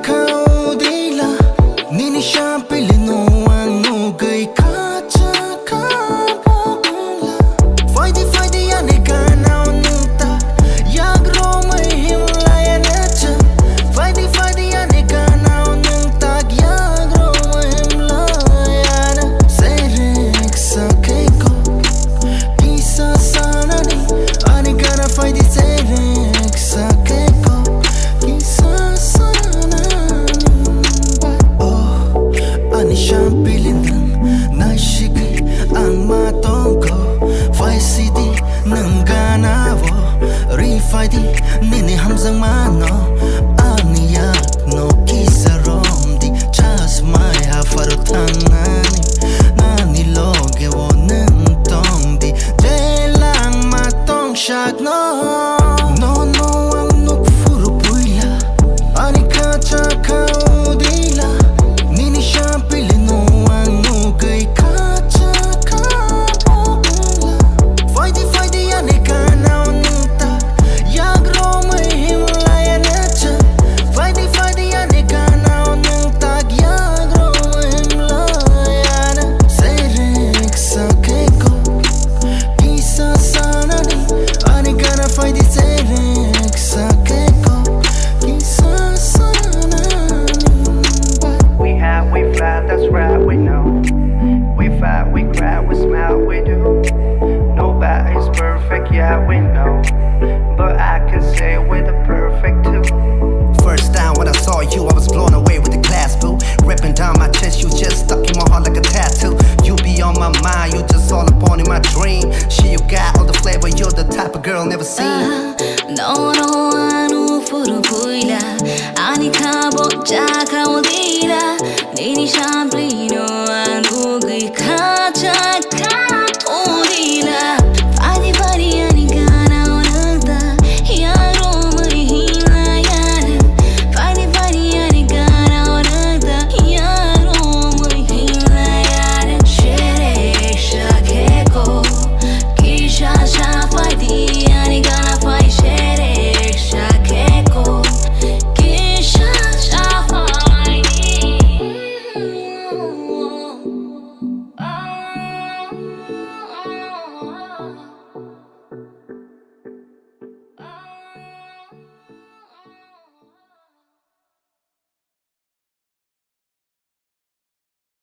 kaudila nini shampili no anu gai kacha kabula Fighty ane kana unta yagro mai himla ya nacha Fighty ane kana unta yagro mai himla ya na Serex sakeko isa sanani ane kana fighty serex sakeko isa Shampilinan nashiki ang matongko Faisidi ng ganavo Rifaidi nini hamzang mano Aniyak no kisarom di Just my hafarutang nani Naniloge wo ng tong di Jelang matong shag no No ang nukfuro puila Anika chaka udila Nini shampili no anu gai kacha kabula Fighty ane kana unta yagro mai himla ya nacha Fighty ane kana unta yagro mai himla ya na Serex sakeko isa sanani ane kana fighty serex sakeko isa We fly, that's right, we know. We fight, we cry, we smile, we do. Nobody's perfect, yeah, we know. But I can say we're the perfect two. First time when I saw you, I was blown away with the class, boo. Ripping down my chest, you just stuck in my heart like a tattoo. You be on my mind, you just all upon in my dream. She, you got all the flavor, you're the type of girl never seen. No, anu furu puila, anika